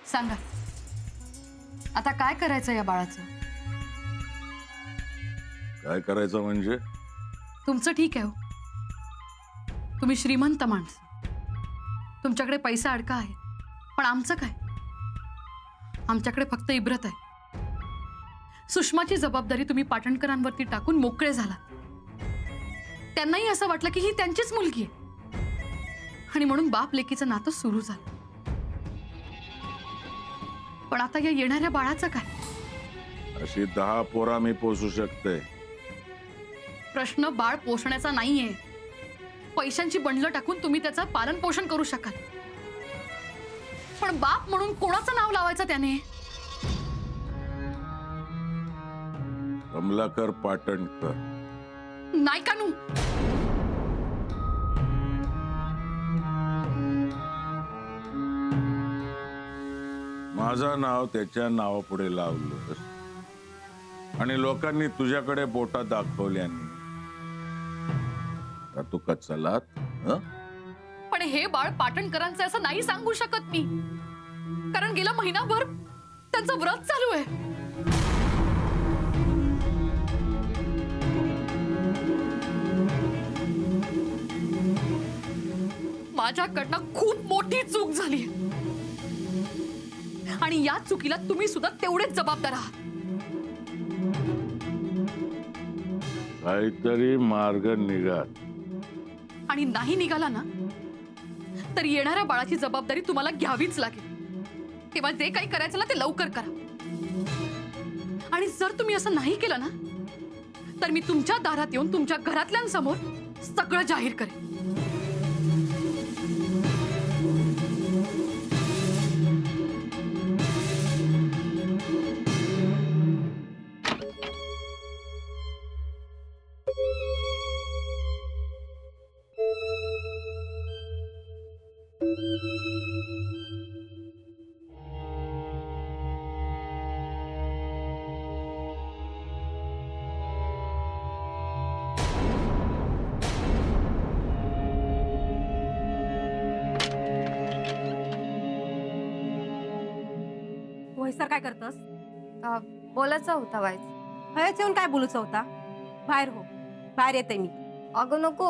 सांगा आता काय करायचं या बाळाचं? काय करायचं म्हणजे? तुमचं ठीक आहे हो, तुम्ही श्रीमंत माणसं, तुमच्याकडे पैसा अडका आहे, पण आमचं काय? आमच्याकडे फक्त इब्रत आहे. सुषमाची जबाबदारी तुम्ही पाटणकरांवरती टाकून मोकळे झाला. त्यांनाही असं वाटलं की ही त्यांचीच मुलगी आहे आणि म्हणून बाप लेकीचं नातं सुरू झालं. पण आता या येणाऱ्या बाळाचं काय? अशी 10 पोरा मी पोसू शकते. प्रश्न बाळ पोषणाचा नाहीये. पैशांची बंडलं टाकून तुम्ही त्याचं पालन पोषण करू शकाल, पण बाप म्हणून कोणाचं नाव लावायचं त्याने? कमलाकर पाटणकर. नाही कानू. माझं नाव त्याच्या नावापुढे लावलं आणि लोकांनी तुझ्याकडे बोटा दाखवल्याने तू कचलात. पण हे बाळ पाटणकरांचं असं नाही सांगू शकत मी, कारण गेला महिनाभर त्यांचं व्रत चालू आहे. माझ्याकडनं खूप मोठी चूक झाली आणि या चुकीला तुम्ही सुद्धा तेवढेच जबाबदार आहात. काहीतरी मार्ग निघा. आणि नाही निघाला ना तर येणाऱ्या बाळाची जबाबदारी तुम्हाला घ्यावीच लागेल. तेव्हा जे काही करायचं ना ते लवकर करा. आणि जर तुम्ही असं नाही केलं ना तर मी तुमच्या दारात येऊन तुमच्या घरातल्यांसमोर सगळं जाहीर करेन. सर काय करतस? बोलायचं होता वाईच. हयच येऊन काय बोलूच होता? बाहेर हो, बाहेर येते मी. अगं नको,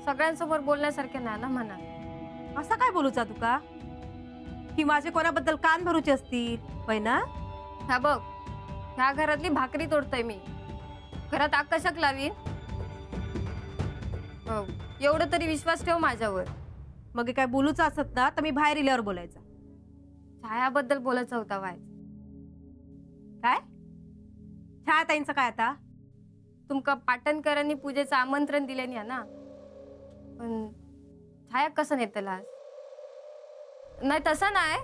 सगळ्यांसमोर बोलण्यासारखे नाही ना म्हणा. असं काय बोलूचा तुका की माझे कोणाबद्दल कान भरूचे असतील होय ना? ह्या बघ, ह्या घरातली भाकरी तोडतोय मी, घरात आग कशाक लावीन? एवढं तरी विश्वास ठेव माझ्यावर. मग काय बोलूचं असत ना तर मी बाहेर इल्यावर बोलायचं. छायाबद्दल बोलायचं होता वाईच. काय छायाताईंचं काय आता? तुमका पाटणकरांनी पूजेचं आमंत्रण दिले ना, पण छाया कसं नेतलास? नाही तसं नाही,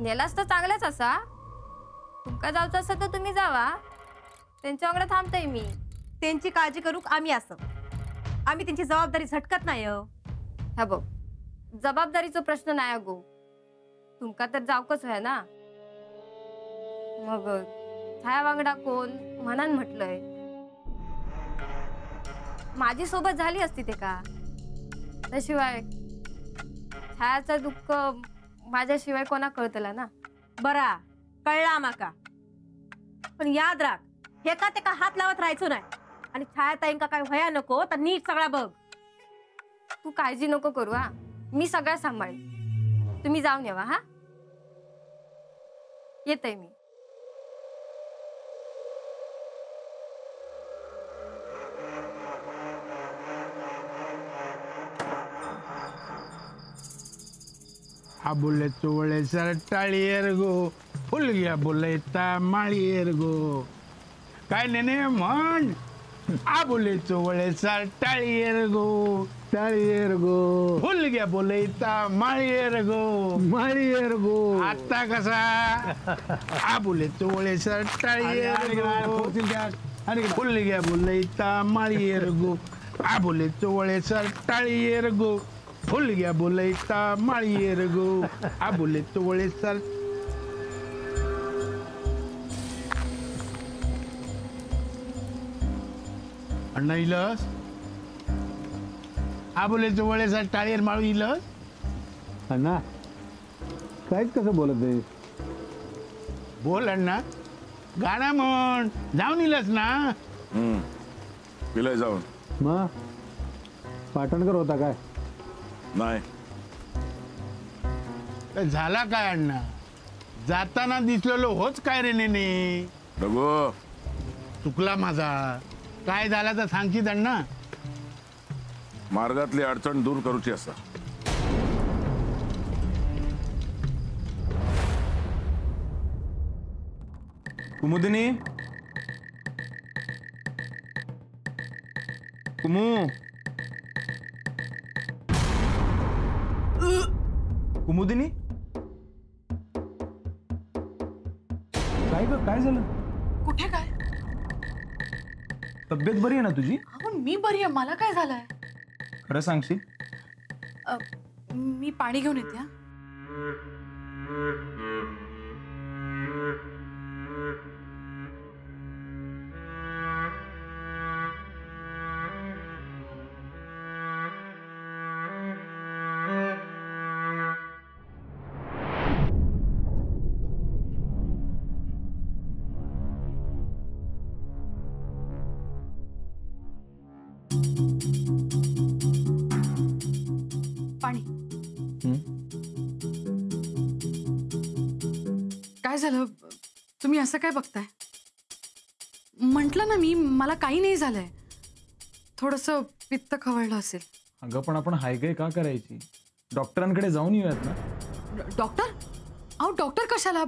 नेलास तर चांगलाच असा. तुमका जायचं असं तर तुम्ही जावा, त्यांच्या वांगडा थांबतोय मी. त्यांची काळजी करू आम्ही असं, आम्ही त्यांची जबाबदारी झटकत नाही. हा बघ, जबाबदारीचा प्रश्न नाही अगो, तुमका तर जावकच आहे ना. मग छाया वांगडा कोण म्हणान म्हटलंय. माझी सोबत झाली असती ते का? त्याशिवाय छायाचं दुःख माझ्याशिवाय कोणा कळतला ना. बरा कळला माका, पण याद राख, हे का ते का हात लावत राहायचो नाही. आणि छायाताईंका काय व्हाया नको तर नीट सगळा बघ. तू काळजी नको करू हा, मी सगळं सांभाळेन. तुम्ही जाऊन येवा. हा, येते मी. हा बोले चोळे सर टाळीयर गो, फुल घ्या बोलता माळीयर गो. काय नेने म्हण? आ बोले चोळे सर टाळीयर गो, टाळीयर गो, फुल घ्या बोलता माळीयर गो, माळीयर गो. आता कसा? आ बोले चोळे सर टाळीयर गो, फुल घ्या बोलता माळीयर गो. आ बोले चोळे सर टाळीयर गो, फुल गया बोलता माळीयर गो. आ बोले चोळे सर. अण्णा इलस? आ बोले चोळे सर टाळीयर माळू इलस? अण्णा काहीच कसं बोलत आहे? बोल अण्णा, गाणं म्हण. जाऊन येलच ना? पिलाय जाऊन. मग पाटणकर होता काय? नाही. तर झाला काय अण्णा? जाताना दिसलेलो होच काय रे नेने? रघु, चुकला माझा. काय झाला तर सांगशील अण्णा? मार्गातली अडचण दूर करूची असा. कुमुदिनी, कुमू, कुमुदिनी, काय ग, काय झालं? कुठे काय? तब्येत बरी आहे ना तुझी? अहो मी बरी आहे. मला काय झालंय? खरं सांगशील? मी पाणी घेऊन येते. हा. पाणी. काय झालं? तुम्ही असं काय बघताय? म्हटलं ना मी, मला काही नाही झालंय. थोडंसं पित्त खवळलं असेल. अगं पण आपण हायगाय का करायची? डॉक्टरांकडे जाऊन येऊयात ना. डॉक्टर? अहो डॉक्टर कशाला?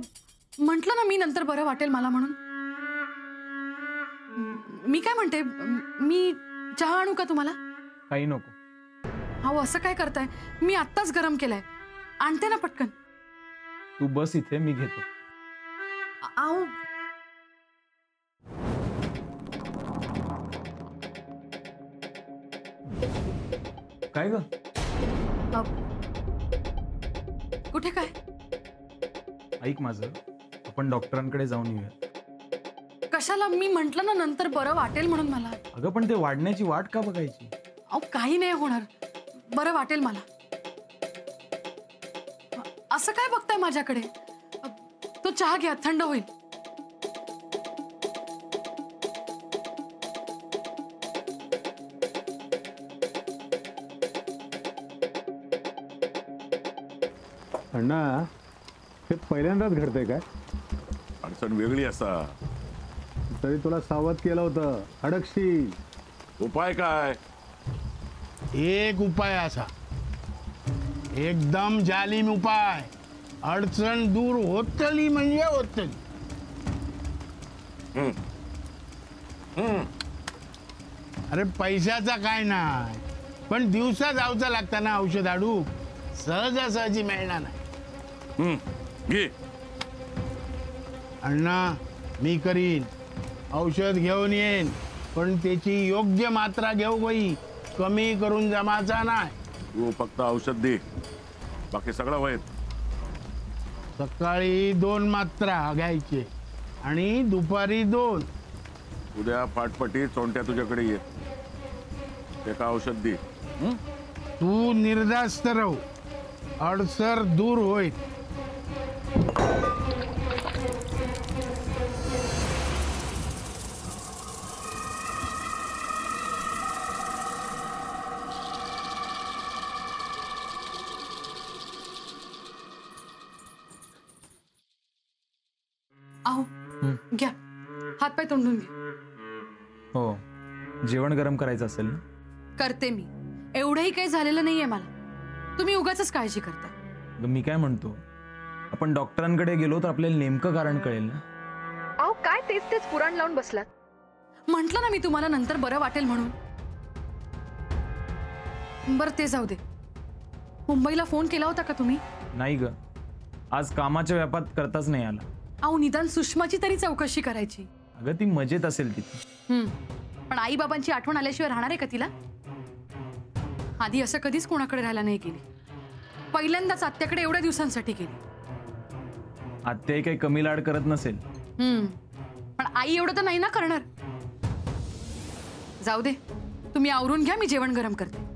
म्हटलं ना मी नंतर बरं वाटेल मला म्हणून. मी काय म्हणते, मी चहा आणू का तुम्हाला? काही नको. अहो असं काय करताय? मी आत्ताच गरम केलाय. आणते ना पटकन. तू बस इथे, मी घेतो. अहो काय ग? कुठे काय? ऐक माझं, आपण डॉक्टरांकडे जाऊन येऊयात. कशाला? मी म्हंटल ना नंतर बरं वाटेल म्हणून मला. अगं पण ते वाढण्याची वाट का बघायची? अहो काही नाही होणार. बरं वाटेल मला. असं काय बघताय माझ्याकडे? तो चहा घ्या, थंड होईल. अण्णा, हे पहिल्यांदाच घडतंय काय? अडचण वेगळी असा. तरी तुला सावध केलं होतं, अडकशील. उपाय काय? एक उपाय असा, एकदम जालीम उपाय. अडचण दूर होतली म्हणजे होतली. अरे पैशाचा काय नाही, पण दिवसा जाऊचा लागता ना औषध आडू. सहजासहजी मिळणार नाही. घे. अण्णा मी करीन, औषध घेऊन येईन, पण त्याची योग्य मात्रा घेऊ बाई. कमी करून जमाचा नाही. तू फक्त औषध दे, बाकी सगळं होईल. सकाळी 2 मात्रा घ्यायचे आणि दुपारी 2. उद्या फाटपटी चोंट्या तुझ्याकडे ये. ते का औषध दे. तू निर्धास्त राहू, अडसर दूर होईल. अहो घ्या, हातपाय तोंडून घ्या. हो, जेवण गरम करायचं असेल ना? करते मी. एवढंही काही झालेलं नाहीये मला. तुम्ही उगाचच काळजी करता. अगं मी काय म्हणतो, आपण डॉक्टरांकडे गेलो तर आपल्याला नेमकं कारण कळेल ना. अहो काय तेच तेच पुराण लावून बसलात. म्हंटल ना मी तुम्हाला नंतर बरं वाटेल म्हणून. बरं ते जाऊ दे. मुंबईला फोन केला होता का तुम्ही? नाही ग, आज कामाच्या व्यापात करताच नाही आला. अहो निदान सुषमाची तरी चौकशी करायची. अगं ती मजेत असेल तिथे. पण आई बाबांची आठवण आल्याशिवाय राहणार आहे का तिला? आधी असं कधीच कोणाकडे राहायला नाही गेली. पहिल्यांदाच आत्याकडे एवढ्या दिवसांसाठी गेली. आत्याही काही कमी लाड करत नसेल. पण आई एवढं तर नाही ना करणार. जाऊ दे, तुम्ही आवरून घ्या, मी जेवण गरम करते.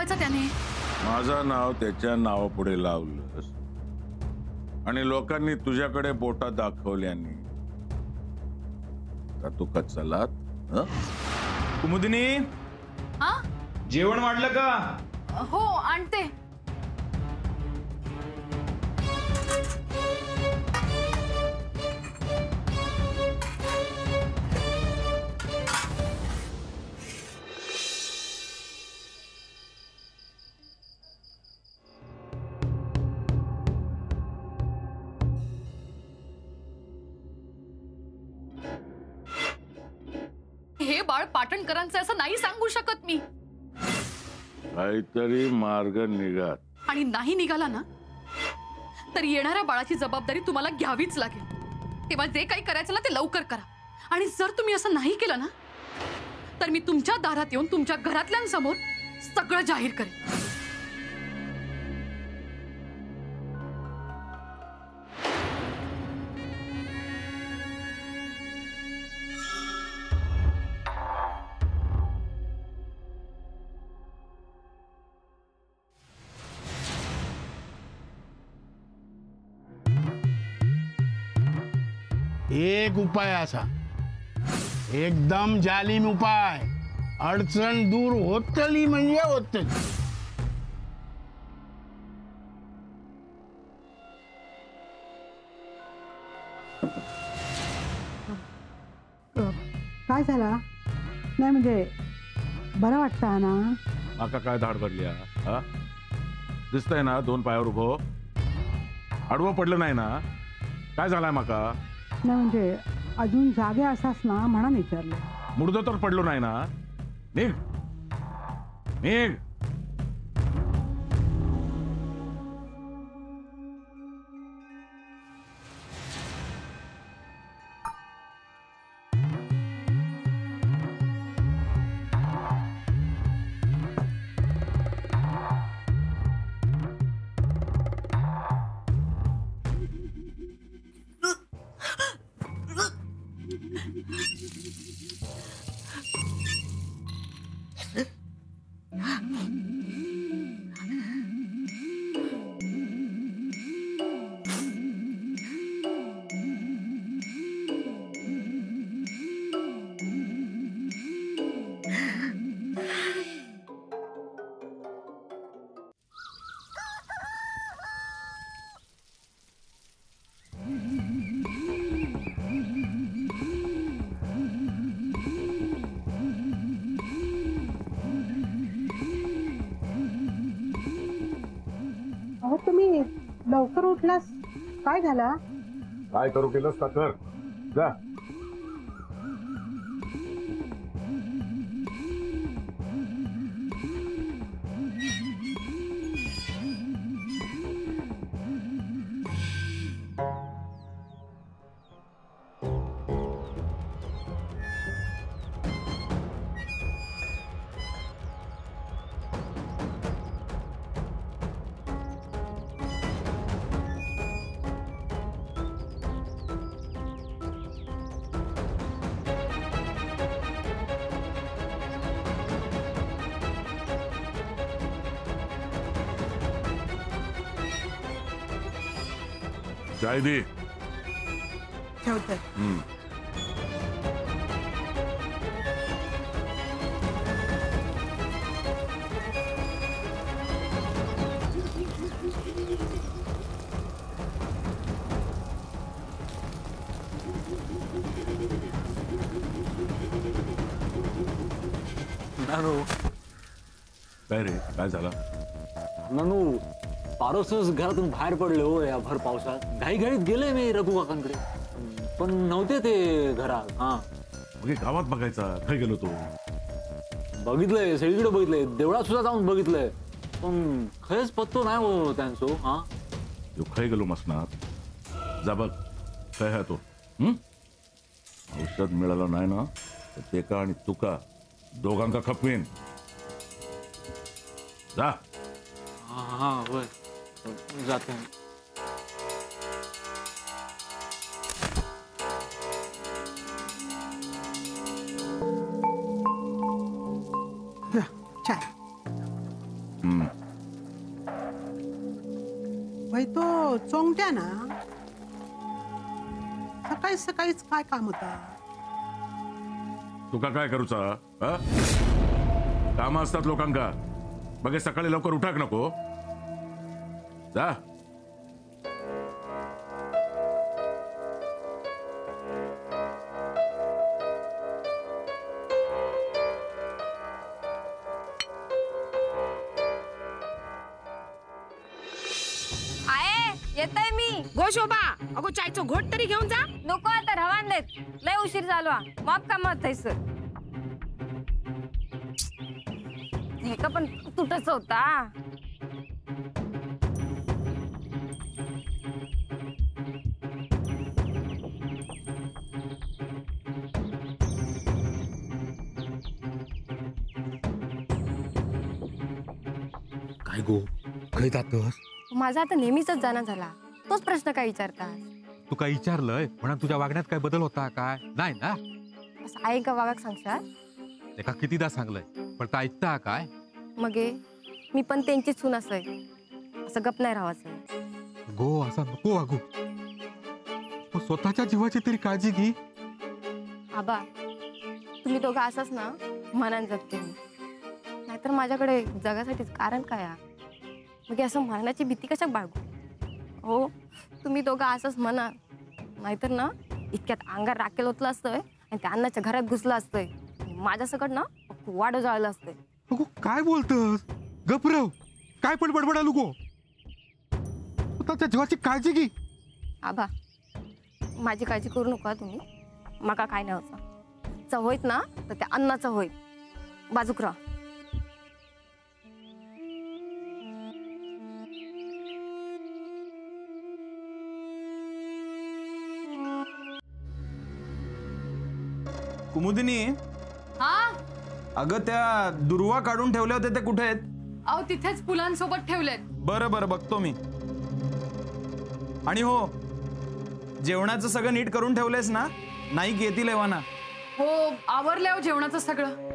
लावायचा त्याने? माझं नाव त्याच्या नावापुढे लावलंस आणि लोकांनी तुझ्याकडे बोटा दाखवल्याने का तू कचलात? हं? कुमुदिनी, हा? जेवण वाढलं का? हो, आणते. हे बाळ पाटणकरांचं असं नाही सांगू शकत मी. काहीतरी मार्ग निघात. आणि नाही निघाला ना तर येणाऱ्या बाळाची जबाबदारी तुम्हाला घ्यावीच लागेल. तेव्हा जे काही करायचं ना ते लवकर करा. आणि जर तुम्ही असं नाही केलं ना तर मी तुमच्या दारात येऊन तुमच्या घरातल्यांसमोर सगळं जाहीर करेन. एक उपाय असा, एकदम जालिम उपाय. अडचण दूर होतली म्हणजे होतच. काय झाला? नाही म्हणजे बरं वाटतं ना? माका काय धाड पडली? हा, दिसतंय ना 2 पायावर उभो, आडवं पडलं नाही ना? काय झालाय माका? नाही म्हणजे अजून जागे असाच ना म्हणून विचारलं. मुडदो तर पडलो नाही ना? निघ निघ. अहो तुम्ही लवकर उठलास, काय झाला? काय करू केलंस का? कर जा. चाय दे. ठेवते. नानू, काय रे, काय झालं? नानू पारोसच घरातून बाहेर पडले हो या भर पावसात. घाईघाईत गेले मी रघु काकांकडे, पण नव्हते ते घरात. हा, ओके, गावात बघायचा. काय गेलो तो? बघितलंय, सगळीकडे बघितलंय, देवळात सुद्धा जाऊन बघितलंय, पण खरंच पत्तो नाही हो त्यांचो. हा, तो खाई गेलो मसनात. जा बघ काय आहे तो. औषध मिळालं नाही ना तर तेका आणि तुका दोघांका खपवीन. जा. हा हा, होय, जाते. चाय. सोंगट्या ना सकाळी सकाळीच काय काम होता? तुका काय करूचा हा? कामं असतात लोकांका. बघे सकाळी लवकर उठाक नको. जा. आहे येतय मी. गो शोभा, अगो चायचं घोट तरी घेऊन जा. नको आता रवान देत. लय उशीर झालो माप कामात थैस. हे का पण तुटच होता. काय गो खय जातस? माझा आता नेहमीच जाणं झाला. तोच प्रश्न काय विचारता? तू काय विचारलंय म्हणा तुझ्या वागण्यात काय बदल होता काय? नाही ना? असं आहे का वागाक सांगशाल? एका कितीदा सांगलंय पण तो ऐकता काय? मगे मी पण त्यांचीच सून असय. असं गप नाही राहायचं. गो असा नको वागू. तू स्वतःच्या जीवाची तरी काळजी घे. आबा तुम्ही दोघं असाच ना मनान जगते मी. नाहीतर माझ्याकडे जगासाठीच कारण काय आहे? मग असं मरण्याची भीती कशा बाळगू? हो तुम्ही दोघं असंच म्हणा. नाहीतर ना इतक्यात अंगार राखेल होतलं असतंय आणि त्या अन्नाच्या घरात घुसलं असतंय. माझ्या सकट ना वाडं जाळलं असतंय. अगो काय बोलतस? गपरव काय पण बडबडा नको. स्वतःच्या जीवाची काळजी घे. आबा माझी काळजी करू नका तुम्ही. मका काय नाही होतं. चव होईत ना तर त्या अन्नाचं होईत. बाजूक राहा. कुमुदिनी, हा अगं त्या दुर्वा काढून ठेवल्या होत्या ते कुठे आहेत? अहो तिथेच फुलांसोबत ठेवलेत. बरं बरं बघतो मी. आणि हो जेवणाचं सगळं नीट करून ठेवलंयस ना? नाही की येतील एव्हाना. हो आवरले हो जेवणाचं सगळं.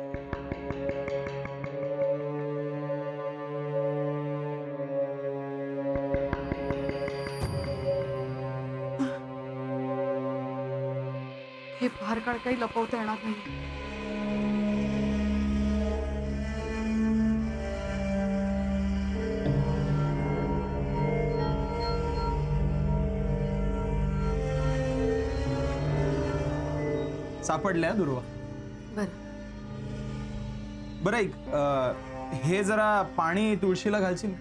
हे फार काळ काही लपवता येणार नाही. सापडल्या दुर्वा. बरं बरं ऐक, हे जरा पाणी तुळशीला घालशील?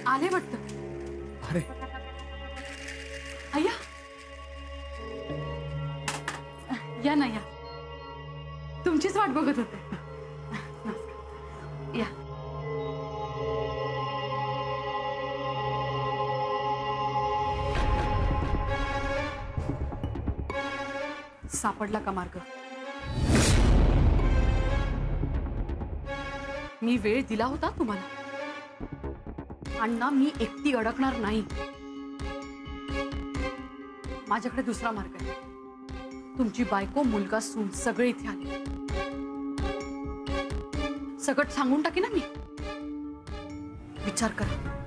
आले वाटतं. अरे अय्या या ना या. तुमचीच वाट बघत होते. या. सापडला का मार्ग? मी वेळ दिला होता तुम्हाला. अण्णा मी एकटी अडकणार नाही. माझ्याकडे दुसरा मार्ग आहे. तुमची बायको मुलगा सून सगळे इथे आले. सकट सांगून टाकी ना मी. विचार करा.